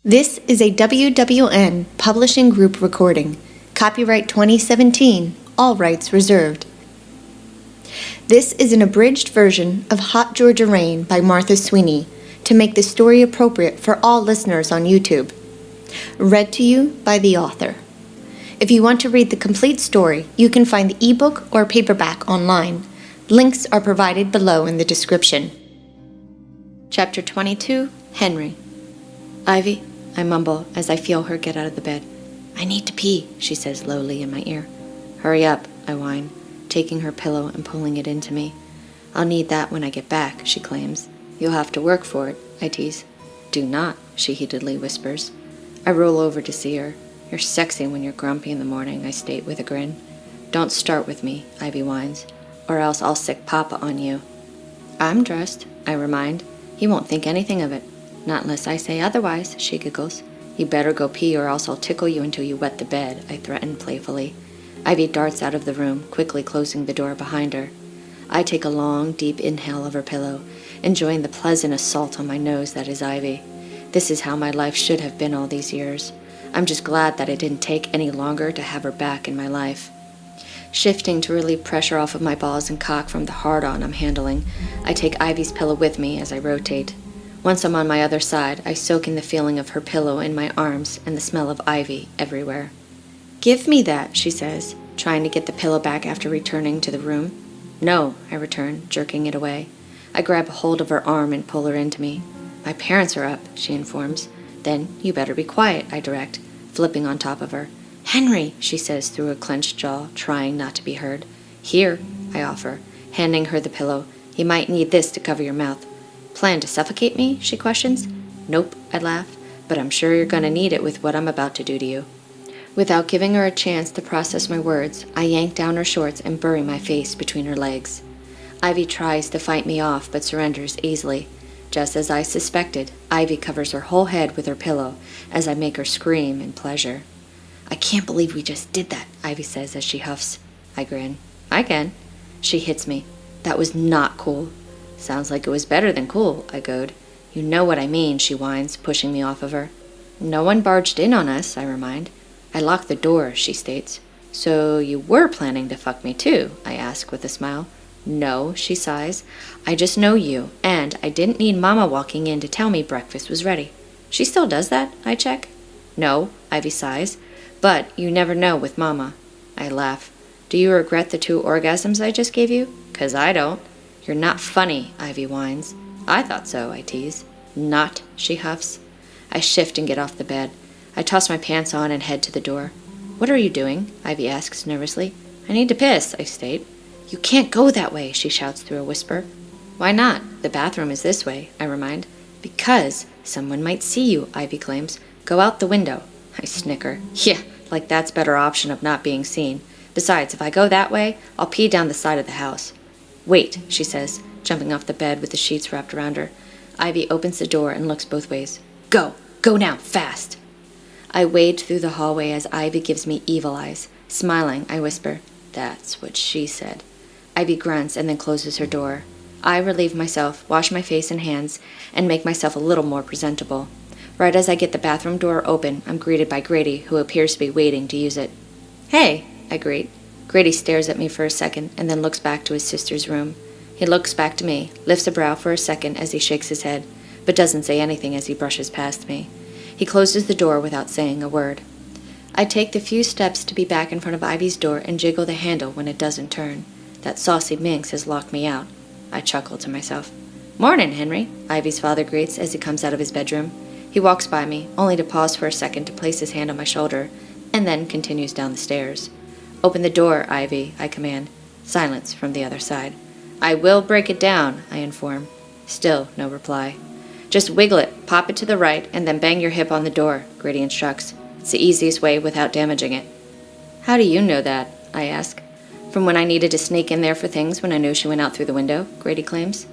This is a WWN Publishing Group recording. Copyright 2017, all rights reserved. This is an abridged version of Hot Georgia Rein by Martha Sweeney to make the story appropriate for all listeners on YouTube. Read to you by the author. If you want to read the complete story, you can find the ebook or paperback online. Links are provided below in the description. Chapter 22, Henry. Ivy, I mumble as I feel her get out of the bed. I need to pee, she says lowly in my ear. Hurry up, I whine, taking her pillow and pulling it into me. I'll need that when I get back, she claims. You'll have to work for it, I tease. Do not, she heatedly whispers. I roll over to see her. You're sexy when you're grumpy in the morning, I state with a grin. Don't start with me, Ivy whines, or else I'll sick Papa on you. I'm dressed, I remind. He won't think anything of it. Not unless I say otherwise, she giggles. You better go pee or else I'll tickle you until you wet the bed, I threaten playfully. Ivy darts out of the room, quickly closing the door behind her. I take a long, deep inhale of her pillow, enjoying the pleasant assault on my nose that is Ivy. This is how my life should have been all these years. I'm just glad that it didn't take any longer to have her back in my life. Shifting to relieve pressure off of my balls and cock from the hard-on I'm handling, I take Ivy's pillow with me as I rotate. Once I'm on my other side, I soak in the feeling of her pillow in my arms and the smell of ivy everywhere. Give me that, she says, trying to get the pillow back after returning to the room. No, I return, jerking it away. I grab a hold of her arm and pull her into me. My parents are up, she informs. Then you better be quiet, I direct, flipping on top of her. Henry, she says through a clenched jaw, trying not to be heard. Here, I offer, handing her the pillow. You might need this to cover your mouth. Plan to suffocate me? She questions. Nope, I laugh, but I'm sure you're gonna need it with what I'm about to do to you. Without giving her a chance to process my words, I yank down her shorts and bury my face between her legs. Ivy tries to fight me off, but surrenders easily. Just as I suspected, Ivy covers her whole head with her pillow as I make her scream in pleasure. I can't believe we just did that, Ivy says as she huffs. I grin. I can. She hits me. That was not cool. Sounds like it was better than cool, I goad. You know what I mean, she whines, pushing me off of her. No one barged in on us, I remind. I locked the door, she states. So you were planning to fuck me too, I ask with a smile. No, she sighs. I just know you, and I didn't need Mama walking in to tell me breakfast was ready. She still does that, I check. No, Ivy sighs. But you never know with Mama. I laugh. Do you regret the 2 orgasms I just gave you? 'Cause I don't. You're not funny, Ivy whines. I thought so, I tease. Not, she huffs. I shift and get off the bed. I toss my pants on and head to the door. What are you doing? Ivy asks nervously. I need to piss, I state. You can't go that way, she shouts through a whisper. Why not? The bathroom is this way, I remind. Because someone might see you, Ivy claims. Go out the window. I snicker. Yeah, like that's better option of not being seen. Besides, if I go that way, I'll pee down the side of the house. Wait, she says, jumping off the bed with the sheets wrapped around her. Ivy opens the door and looks both ways. Go! Go now, fast! I wade through the hallway as Ivy gives me evil eyes. Smiling, I whisper, That's what she said. Ivy grunts and then closes her door. I relieve myself, wash my face and hands, and make myself a little more presentable. Right as I get the bathroom door open, I'm greeted by Grady, who appears to be waiting to use it. Hey, I greet. Grady stares at me for a second and then looks back to his sister's room. He looks back to me, lifts a brow for a second as he shakes his head, but doesn't say anything as he brushes past me. He closes the door without saying a word. I take the few steps to be back in front of Ivy's door and jiggle the handle when it doesn't turn. That saucy minx has locked me out. I chuckle to myself. Morning, Henry, Ivy's father greets as he comes out of his bedroom. He walks by me, only to pause for a second to place his hand on my shoulder, and then continues down the stairs. Open the door, Ivy, I command. Silence from the other side. I will break it down, I inform. Still no reply. Just wiggle it, pop it to the right, and then bang your hip on the door, Grady instructs. It's the easiest way without damaging it. How do you know that? I ask. From when I needed to sneak in there for things when I knew she went out through the window, Grady claims.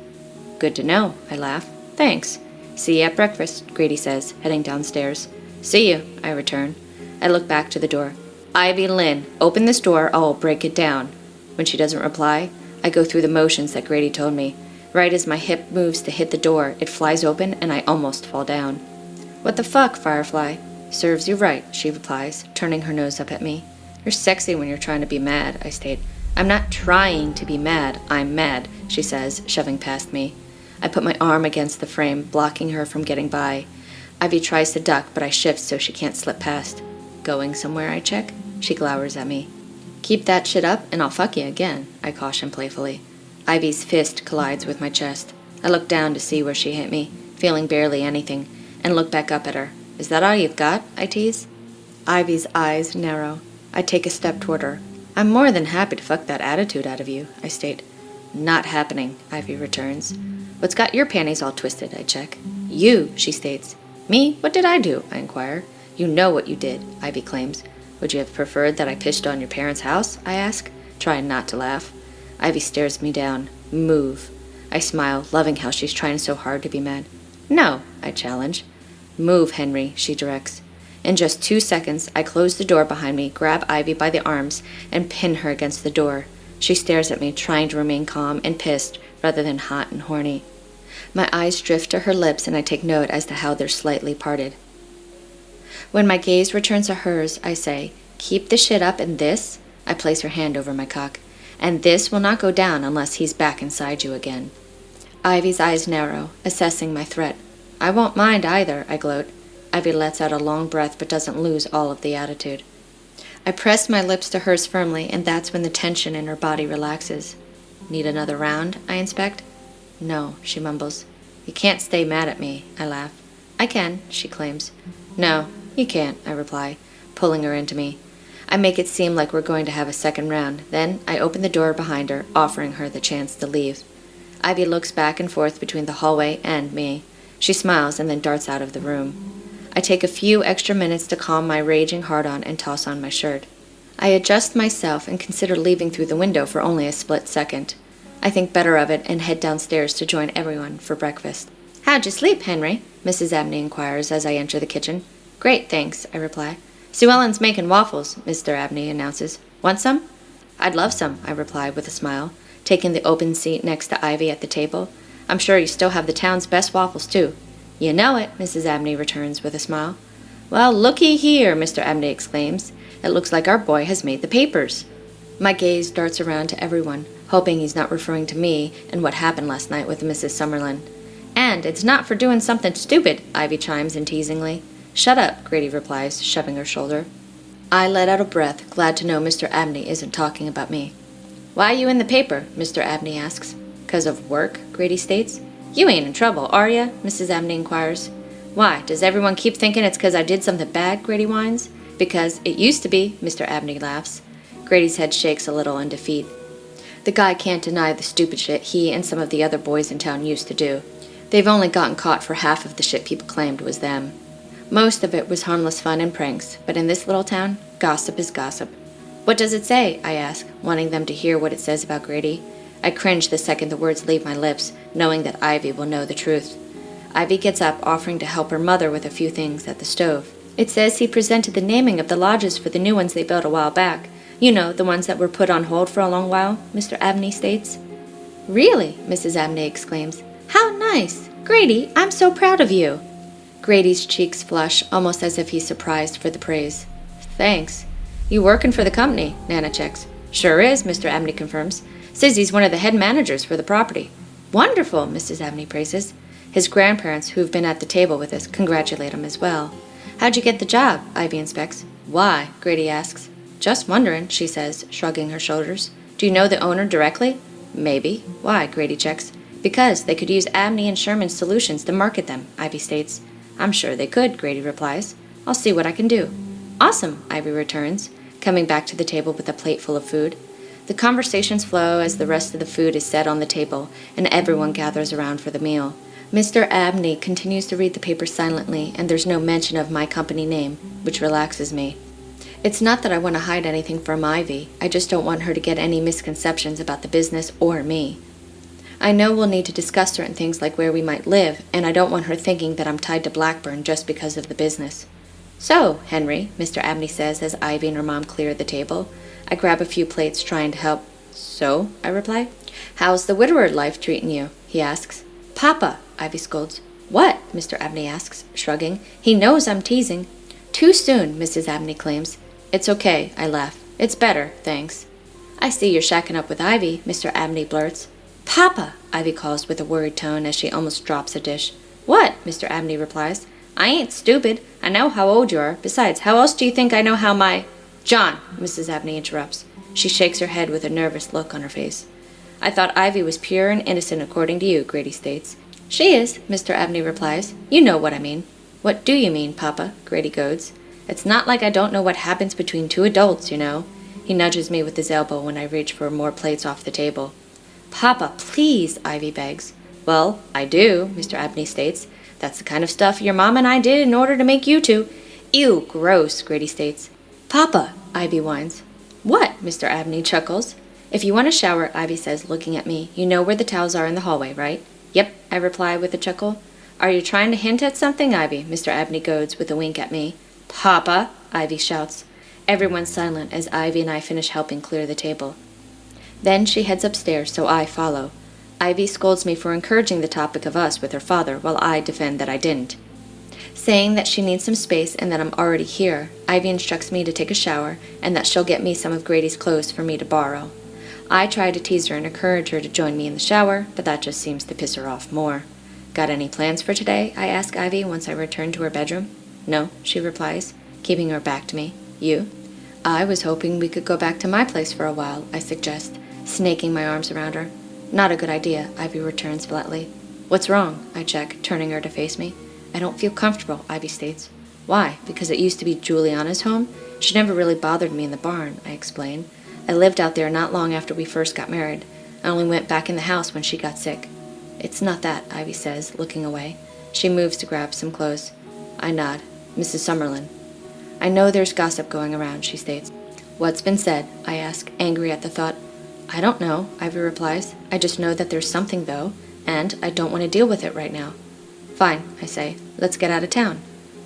Good to know, I laugh. Thanks. See you at breakfast, Grady says, heading downstairs. See you, I return. I look back to the door. Ivy Lynn, open this door, I'll break it down. When she doesn't reply, I go through the motions that Grady told me. Right as my hip moves to hit the door, it flies open and I almost fall down. What the fuck, Firefly? Serves you right, she replies, turning her nose up at me. You're sexy when you're trying to be mad, I state. I'm not trying to be mad, I'm mad, she says, shoving past me. I put my arm against the frame, blocking her from getting by. Ivy tries to duck, but I shift so she can't slip past. Going somewhere, I check? She glowers at me. Keep that shit up and I'll fuck you again, I caution playfully. Ivy's fist collides with my chest. I look down to see where she hit me, feeling barely anything, and look back up at her. Is that all you've got? I tease. Ivy's eyes narrow. I take a step toward her. I'm more than happy to fuck that attitude out of you, I state. Not happening, Ivy returns. What's got your panties all twisted, I check. You, she states. Me? What did I do? I inquire. You know what you did, Ivy claims. Would you have preferred that I pissed on your parents' house? I ask, trying not to laugh. Ivy stares me down. Move. I smile, loving how she's trying so hard to be mad. No, I challenge. Move, Henry, she directs. In just 2 seconds, I close the door behind me, grab Ivy by the arms, and pin her against the door. She stares at me, trying to remain calm and pissed, rather than hot and horny. My eyes drift to her lips, and I take note as to how they're slightly parted. When my gaze returns to hers, I say, keep the shit up and this, I place her hand over my cock, and this will not go down unless he's back inside you again. Ivy's eyes narrow, assessing my threat. I won't mind either, I gloat. Ivy lets out a long breath but doesn't lose all of the attitude. I press my lips to hers firmly, and that's when the tension in her body relaxes. Need another round? I inspect. No, she mumbles. You can't stay mad at me, I laugh. I can, she claims. No, you can't, I reply, pulling her into me. I make it seem like we're going to have a second round. Then I open the door behind her, offering her the chance to leave. Ivy looks back and forth between the hallway and me. She smiles and then darts out of the room. I take a few extra minutes to calm my raging heart on and toss on my shirt. I adjust myself and consider leaving through the window for only a split second. I think better of it and head downstairs to join everyone for breakfast. How'd you sleep, Henry? Mrs. Abney inquires as I enter the kitchen. Great, thanks, I reply. Sue Ellen's making waffles, Mr. Abney announces. Want some? I'd love some, I reply with a smile, taking the open seat next to Ivy at the table. I'm sure you still have the town's best waffles, too. You know it, Mrs. Abney returns with a smile. Well, looky here, Mr. Abney exclaims. It looks like our boy has made the papers. My gaze darts around to everyone, hoping he's not referring to me and what happened last night with Mrs. Summerlin. And it's not for doing something stupid, Ivy chimes in teasingly. Shut up, Grady replies, shoving her shoulder. I let out a breath, glad to know Mr. Abney isn't talking about me. Why are you in the paper? Mr. Abney asks. 'Cause of work, Grady states. You ain't in trouble, are ya? Mrs. Abney inquires. Why, does everyone keep thinking it's 'cause I did something bad, Grady whines? Because it used to be, Mr. Abney laughs. Grady's head shakes a little in defeat. The guy can't deny the stupid shit he and some of the other boys in town used to do. They've only gotten caught for half of the shit people claimed was them. Most of it was harmless fun and pranks, but in this little town, gossip is gossip. What does it say? I ask, wanting them to hear what it says about Grady. I cringe the second the words leave my lips, knowing that Ivy will know the truth. Ivy gets up, offering to help her mother with a few things at the stove. It says he presented the naming of the lodges for the new ones they built a while back. You know, the ones that were put on hold for a long while, Mr. Abney states. Really? Mrs. Abney exclaims. How nice! Grady, I'm so proud of you! Grady's cheeks flush, almost as if he's surprised for the praise. Thanks. You working for the company? Nana checks. Sure is, Mr. Abney confirms. Says he's one of the head managers for the property. Wonderful, Mrs. Abney praises. His grandparents, who've been at the table with us, congratulate him as well. How'd you get the job? Ivy inspects. Why? Grady asks. Just wondering, she says, shrugging her shoulders. Do you know the owner directly? Maybe. Why? Grady checks. Because they could use Abney and Sherman's solutions to market them, Ivy states. I'm sure they could, Grady replies. I'll see what I can do. Awesome, Ivy returns, coming back to the table with a plate full of food. The conversations flow as the rest of the food is set on the table, and everyone gathers around for the meal. Mr. Abney continues to read the paper silently, and there's no mention of my company name, which relaxes me. It's not that I want to hide anything from Ivy, I just don't want her to get any misconceptions about the business or me. I know we'll need to discuss certain things like where we might live, and I don't want her thinking that I'm tied to Blackburn just because of the business. So, Henry, Mr. Abney says as Ivy and her mom clear the table. I grab a few plates trying to help. So, I reply. How's the widower life treating you? He asks. Papa, Ivy scolds. What? Mr. Abney asks, shrugging. He knows I'm teasing. Too soon, Mrs. Abney claims. It's okay, I laugh. It's better, thanks. I see you're shacking up with Ivy, Mr. Abney blurts. Papa, Ivy calls with a worried tone as she almost drops a dish. What? Mr. Abney replies. I ain't stupid. I know how old you are. Besides, how else do you think I know how my... John, Mrs. Abney interrupts. She shakes her head with a nervous look on her face. I thought Ivy was pure and innocent according to you, Grady states. She is, Mr. Abney replies. You know what I mean. What do you mean, Papa? Grady goads. It's not like I don't know what happens between two adults, you know. He nudges me with his elbow when I reach for more plates off the table. Papa, please, Ivy begs. Well, I do, Mr. Abney states. That's the kind of stuff your mom and I did in order to make you two. Ew, gross, Grady states. Papa, Ivy whines. What? Mr. Abney chuckles. If you want a shower, Ivy says, looking at me, you know where the towels are in the hallway, right? Yep, I reply with a chuckle. Are you trying to hint at something, Ivy? Mr. Abney goads with a wink at me. Papa, Ivy shouts. Everyone's silent as Ivy and I finish helping clear the table. Then she heads upstairs, so I follow. Ivy scolds me for encouraging the topic of us with her father, while I defend that I didn't. Saying that she needs some space and that I'm already here, Ivy instructs me to take a shower and that she'll get me some of Grady's clothes for me to borrow. I try to tease her and encourage her to join me in the shower, but that just seems to piss her off more. Got any plans for today? I ask Ivy once I return to her bedroom. No, she replies, keeping her back to me. You? I was hoping we could go back to my place for a while, I suggest, snaking my arms around her. Not a good idea, Ivy returns flatly. What's wrong? I check, turning her to face me. I don't feel comfortable, Ivy states. Why? Because it used to be Juliana's home? She never really bothered me in the barn, I explain. I lived out there not long after we first got married. I only went back in the house when she got sick. It's not that, Ivy says, looking away. She moves to grab some clothes. I nod. Mrs. Summerlin. I know there's gossip going around, she states. What's been said? I ask, angry at the thought. I don't know, Ivy replies. I just know that there's something, though, and I don't want to deal with it right now. Fine, I say. Let's get out of town.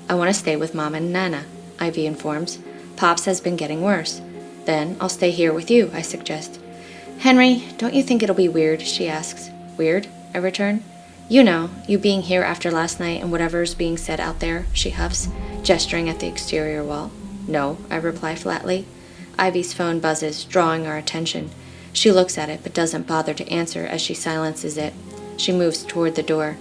I want to stay with Mom and Nana, Ivy informs. Pops has been getting worse. Then I'll stay here with you, I suggest. Henry, don't you think it'll be weird? She asks. Weird? I return. You know, you being here after last night and whatever's being said out there, she huffs, gesturing at the exterior wall. No, I reply flatly. Ivy's phone buzzes, drawing our attention. She looks at it but doesn't bother to answer as she silences it. She moves toward the door.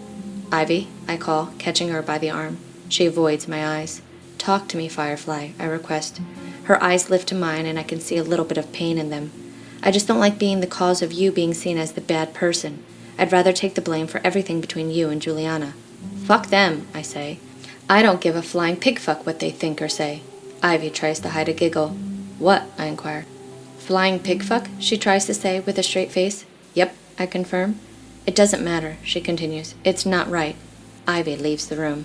Ivy, I call, catching her by the arm. She avoids my eyes. Talk to me, Firefly, I request. Her eyes lift to mine and I can see a little bit of pain in them. I just don't like being the cause of you being seen as the bad person. I'd rather take the blame for everything between you and Juliana. Fuck them, I say. I don't give a flying pig fuck what they think or say. Ivy tries to hide a giggle. What? I inquire. Flying pig fuck? She tries to say with a straight face. Yep, I confirm. It doesn't matter, she continues. It's not right. Ivy leaves the room.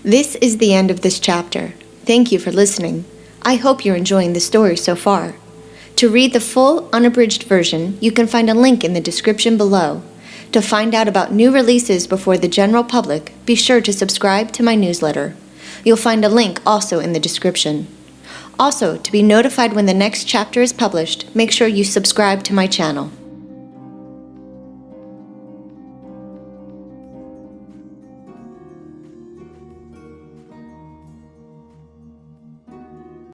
This is the end of this chapter. Thank you for listening. I hope you're enjoying the story so far. To read the full unabridged version, you can find a link in the description below. To find out about new releases before the general public, be sure to subscribe to my newsletter. You'll find a link also in the description. Also, to be notified when the next chapter is published, make sure you subscribe to my channel.